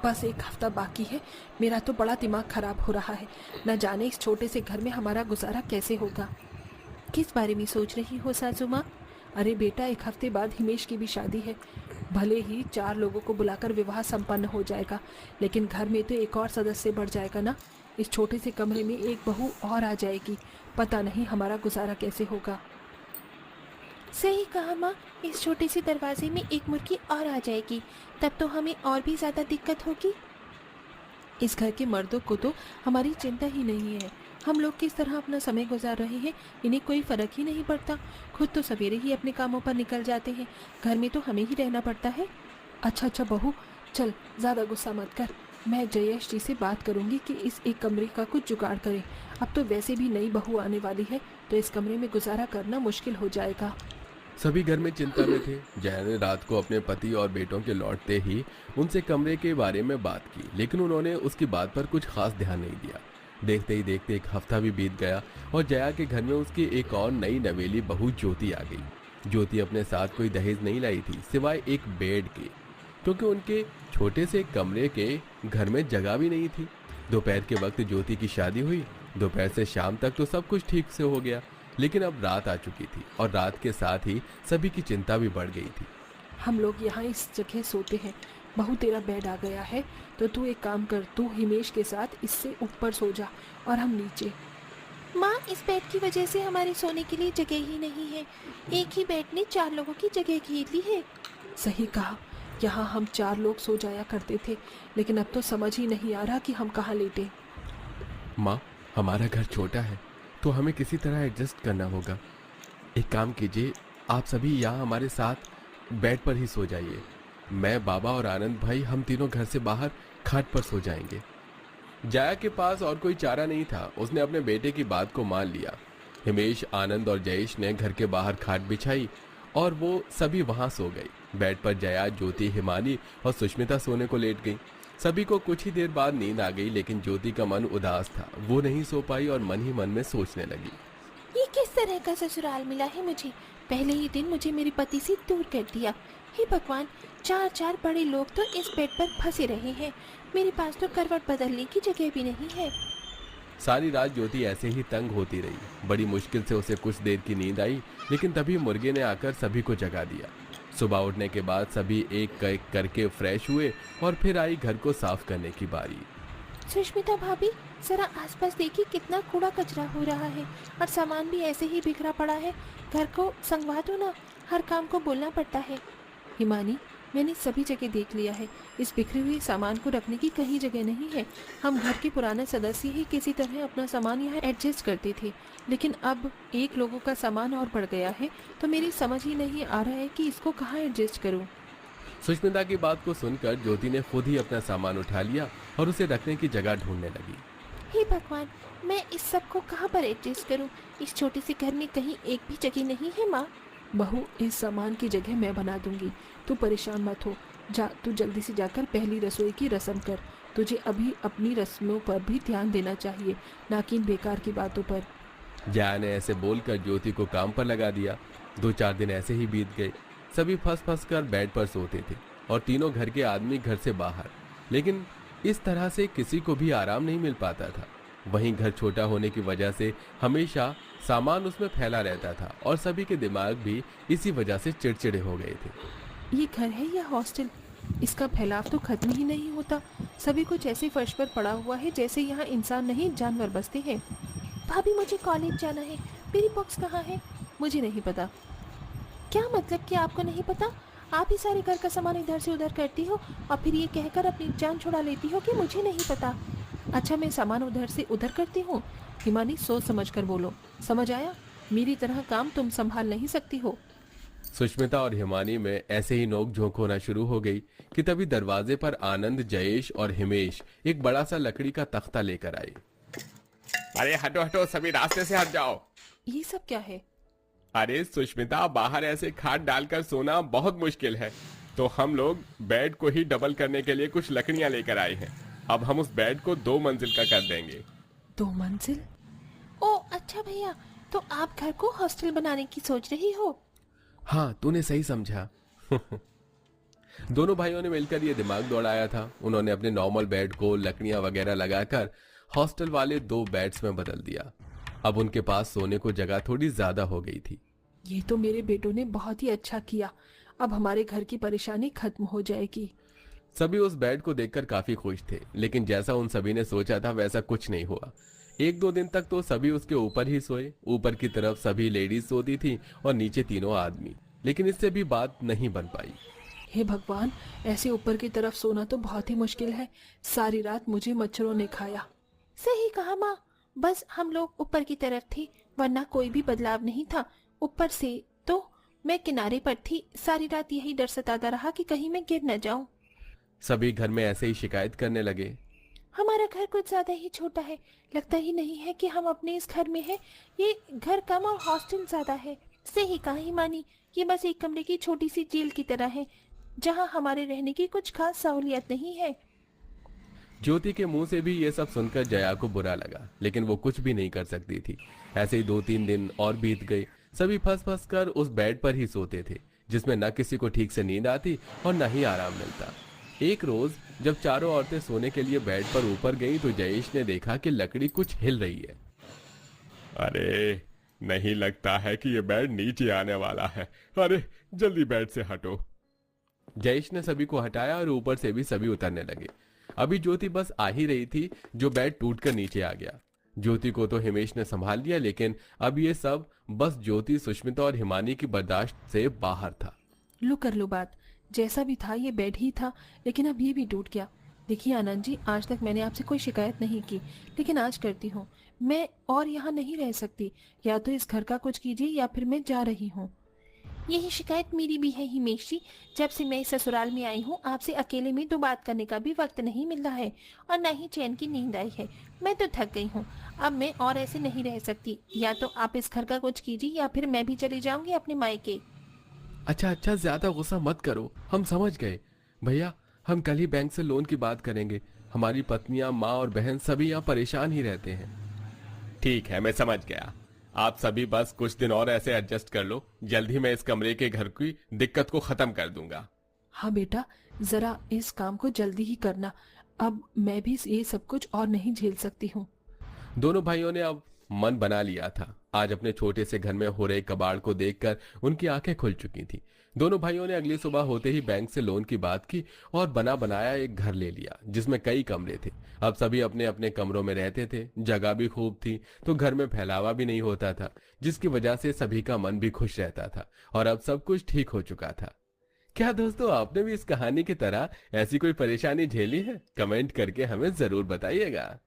बस एक हफ्ता बाकी है। मेरा तो बड़ा दिमाग खराब हो रहा है। न जाने इस छोटे से घर में हमारा गुजारा कैसे होगा। किस बारे में सोच रही हो सासू माँ? अरे बेटा, एक हफ्ते बाद हिमेश की भी शादी है। भले ही 4 लोगों को बुलाकर विवाह संपन्न हो जाएगा, लेकिन घर में तो एक और सदस्य बढ़ जाएगा ना। इस छोटे से कमरे में एक बहू और आ जाएगी। पता नहीं हमारा गुजारा कैसे होगा। सही कहा माँ, इस छोटे से दरवाजे में एक मुर्गी और आ जाएगी, तब तो हमें और भी ज्यादा दिक्कत होगी। इस घर के मर्दों को तो हमारी चिंता ही नहीं है। हम लोग किस तरह अपना समय गुजार रहे हैं, इन्हें कोई फर्क ही नहीं पड़ता। खुद तो सवेरे ही अपने कामों पर निकल जाते हैं, घर में तो हमें ही रहना पड़ता है। अच्छा अच्छा बहू, चल ज़्यादा गुस्सा मत कर। मैं जयेश जी से बात करूंगी कि इस एक कमरे का कुछ जुगाड़ करें। अब तो वैसे भी नई बहू आने वाली है, तो इस कमरे में गुजारा करना मुश्किल हो जाएगा। सभी घर में चिंता में थे। जया ने रात को अपने पति और बेटों के लौटते ही उनसे कमरे के बारे में बात की, लेकिन उन्होंने उसकी बात पर कुछ खास ध्यान नहीं दिया। देखते ही देखते एक हफ्ता भी बीत गया और जया के घर में उसकी एक और नई नवेली बहू ज्योति आ गई। ज्योति अपने साथ कोई दहेज नहीं लाई थी, सिवाय एक बेड के, क्योंकि उनके छोटे से कमरे के घर में जगह भी नहीं थी। दोपहर के वक्त ज्योति की शादी हुई। दोपहर से शाम तक तो सब कुछ ठीक से हो गया, लेकिन अब रात आ चुकी थी और रात के साथ ही सभी की चिंता भी बढ़ गई थी। हम लोग यहाँ इस जगह सोते हैं। बहू, तेरा बेड आ गया है, तो तू एक काम कर, तू हिमेश के साथ इससे ऊपर सो जा और हम नीचे। माँ, इस बेड की वजह से हमारे सोने के लिए जगह ही नहीं है। एक ही बेड ने 4 लोगों की जगह घेर ली है। सही कहा, यहाँ हम 4 लोग सो जाया करते थे, लेकिन अब तो समझ ही नहीं आ रहा कि हम कहाँ लेटे। माँ, हमारा घर छोटा है, तो हमें किसी तरह एडजस्ट करना होगा। एक काम कीजिए, आप सभी यहाँ हमारे साथ बेड पर ही सो जाइए। मैं, बाबा और आनंद भाई, हम तीनों घर से बाहर खाट पर सो जाएंगे। जया के पास और कोई चारा नहीं था। उसने अपने बेटे की बात को मान लिया। हिमेश, आनंद और जयेश ने घर के बाहर खाट बिछाई और वो सभी वहां सो गई। बेड पर जया, ज्योति, हिमानी और सुष्मिता सोने को लेट गई। सभी को कुछ ही देर बाद नींद आ गई, लेकिन ज्योति का मन उदास था। वो नहीं सो पाई और मन ही मन में सोचने लगी, ये किस तरह का ससुराल मिला है मुझे। पहले ही दिन मुझे मेरे पति से दूर कर दिया। हे भगवान, 4 बड़े लोग तो इस बेड पर फंसे रहे हैं। मेरे पास तो करवट बदलने की जगह भी नहीं है। सारी रात ज्योति ऐसे ही तंग होती रही। बड़ी मुश्किल से उसे कुछ देर की नींद आई, लेकिन तभी मुर्गे ने आकर सभी को जगा दिया। सुबह उठने के बाद सभी एक एक करके फ्रेश हुए और फिर आई घर को साफ करने की बारी। सुष्मिता भाभी, जरा आसपास देखिए कितना कूड़ा कचरा हो रहा है और सामान भी ऐसे ही बिखरा पड़ा है। घर को संगवा दो ना, हर काम को बोलना पड़ता है। हिमानी, मैंने सभी जगह देख लिया है। इस बिखरे हुए सामान को रखने की कहीं जगह नहीं है। हम घर के पुराने सदस्य ही किसी तरह अपना सामान यहाँ एडजस्ट करते थे, लेकिन अब 1 लोगों का सामान और बढ़ गया है, तो मेरी समझ ही नहीं आ रहा है कि इसको कहाँ एडजस्ट करूँ। सुष्मिता की बात को सुनकर ज्योति ने खुद ही अपना सामान उठा लिया और उसे रखने की जगह ढूंढने लगी। हे भगवान, मैं इस सब को कहाँ पर एडजस्ट करूँ। इस छोटे से घर में कहीं एक भी जगह नहीं है। माँ, बहू, इस सामान की जगह मैं बना दूंगी, तू परेशान मत हो। जा, तू जल्दी से जाकर पहली रसोई की रस्म कर। तुझे अभी अपनी रस्मों पर भी ध्यान देना चाहिए, ना कि इन बेकार की बातों पर। जया ने ऐसे बोलकर ज्योति को काम पर लगा दिया। 2-4 दिन ऐसे ही बीत गए। सभी फंस कर बेड पर सोते थे और तीनों घर के आदमी घर से बाहर, लेकिन इस तरह से किसी को भी आराम नहीं मिल पाता था। वहीं घर छोटा होने की वजह से हमेशा सामान उसमें फैला रहता था और सभी के दिमाग भी इसी वजह से चिड़चिड़े हो गए थे। ये घर है या हॉस्टल? इसका फैलाव तो खत्म ही नहीं होता। सभी कुछ ऐसे फर्श पर पड़ा हुआ है जैसे यहाँ इंसान नहीं जानवर बसते हैं। भाभी, मुझे कॉलेज जाना है। मेरी बुक्स कहाँ है? मुझे नहीं पता। क्या मतलब कि आपको नहीं पता? आप ही सारे घर का सामान इधर से उधर करती हो और फिर ये कहकर अपनी जान छुड़ा लेती हो कि मुझे नहीं पता। अच्छा, मैं सामान उधर से उधर करती हूँ? हिमानी, सोच समझ कर बोलो, समझ आया? मेरी तरह काम तुम संभाल नहीं सकती हो। सुष्मिता और हिमानी में ऐसे ही नोक झोंक होना शुरू हो गई कि तभी दरवाजे पर आनंद, जयेश और हिमेश एक बड़ा सा लकड़ी का तख्ता लेकर आए। अरे हटो हटो, सभी रास्ते से हट जाओ। ये सब क्या है? अरे सुष्मिता, बाहर ऐसे खाट डालकर सोना बहुत मुश्किल है, तो हम लोग बेड को ही डबल करने के लिए कुछ लकड़ियां लेकर आए हैं। अब हम उस बेड को 2 मंजिल का कर देंगे। 2 मंजिल? ओ अच्छा भैया, तो आप घर को हॉस्टल बनाने की सोच रही हो? हाँ, तूने सही समझा। दोनों भाइयों ने मिलकर ये दिमाग दौड़ाया था। उन्होंने अपने नॉर्मल बेड को लकड़ियां वगैरह लगाकर हॉस्टल वाले 2 बेड्स में बदल दिया। अब उनके पास सोने को जगह थोड़ी ज्यादा हो गई थी। ये तो मेरे बेटों ने बहुत ही अच्छा किया। अब हमारे घर की परेशानी खत्म हो जाएगी। सभी उस बेड को देखकर काफी खुश थे, लेकिन जैसा उन सभी ने सोचा था वैसा कुछ नहीं हुआ। 1-2 दिन तक तो सभी उसके ऊपर ही सोए। ऊपर की तरफ सभी लेडीज सोती थी और नीचे तीनों आदमी, लेकिन इससे भी बात नहीं बन पाई। हे भगवान, ऐसे ऊपर की तरफ सोना तो बहुत ही मुश्किल है। सारी रात मुझे मच्छरों ने खाया। सही कहा माँ, बस हम लोग ऊपर की तरफ थे, वरना कोई भी बदलाव नहीं था। ऊपर से तो मैं किनारे पर थी। सारी रात यही डर सताता रहा कि कहीं मैं गिर न जाऊं। सभी घर में ऐसे ही शिकायत करने लगे। हमारा घर कुछ ज्यादा ही छोटा है, लगता ही नहीं है कि हम अपने इस घर में हैं। ये घर कम और हॉस्टल ज्यादा है। सही कहा हिमानी, ये बस एक कमरे की छोटी सी जेल की तरह है, जहाँ हमारे रहने की कुछ खास सहूलियत नहीं है। ज्योति के मुंह से भी ये सब सुनकर जया को बुरा लगा, लेकिन वो कुछ भी नहीं कर सकती थी। ऐसे ही 2-3 दिन और बीत गए। सभी फंस फंस कर उस बेड पर ही सोते थे, जिसमें न किसी को ठीक से नींद आती और न ही आराम मिलता। एक रोज जब चारों औरतें सोने के लिए बेड पर ऊपर गईं, तो जयेश ने देखा कि लकड़ी कुछ हिल रही है। अरे, नहीं लगता है कि ये बेड नीचे आने वाला है। अरे, जल्दी बेड से हटो। जयेश ने सभी को हटाया और ऊपर से भी सभी उतरने लगे। अभी ज्योति बस आ ही रही थी, जो बेड टूटकर नीचे आ गया। ज्योति को तो हिमेश ने संभाल लिया, लेकिन अब ये सब बस ज्योति, सुष्मिता और हिमानी की बर्दाश्त से बाहर था। लो कर लो बात। जैसा भी था ये बेड ही था, लेकिन अब ये भी टूट गया। देखिए आनंद जी, आज तक मैंने आपसे कोई शिकायत नहीं की, लेकिन आज करती हूँ। मैं और यहाँ नहीं रह सकती। या तो इस घर का कुछ कीजिए या फिर मैं जा रही हूँ। यही शिकायत मेरी भी है हिमेश जी। जब से मैं इस ससुराल में आई हूँ, आपसे अकेले में तो बात करने का भी वक्त नहीं मिल रहा है और न ही चैन की नींद आई है। मैं तो थक गई हूँ। अब मैं और ऐसे नहीं रह सकती। या तो आप इस घर का कुछ कीजिए या फिर मैं भी चली जाऊंगी अपने मायके। अच्छा, ज्यादा गुस्सा मत करो, हम समझ गए। भैया, हम कल ही बैंक से लोन की बात करेंगे। हमारी पत्नियां, माँ और बहन सभी यहाँ परेशान ही रहते हैं। ठीक है, मैं समझ गया। आप सभी बस कुछ दिन और ऐसे एडजस्ट कर लो। जल्द ही मैं इस कमरे के घर की दिक्कत को खत्म कर दूंगा। हाँ बेटा, जरा इस काम को जल्दी ही करना। अब मैं भी ये सब कुछ और नहीं झेल सकती हूँ। दोनों भाइयों ने अब मन बना लिया था। आज अपने छोटे से घर में हो रहे कबाड़ को देखकर उनकी आंखें खुल चुकी थी। दोनों भाइयों ने अगली सुबह होते ही बैंक से लोन की बात की और बना बनाया एक घर ले लिया, जिसमें कई कमरे थे। अब सभी अपने अपने कमरों में रहते थे। जगह भी खूब थी, तो घर में फैलावा भी नहीं होता था, जिसकी वजह से सभी का मन भी खुश रहता था। और अब सब कुछ ठीक हो चुका था। क्या दोस्तों, आपने भी इस कहानी की तरह ऐसी कोई परेशानी झेली है? कमेंट करके हमें जरूर बताइएगा।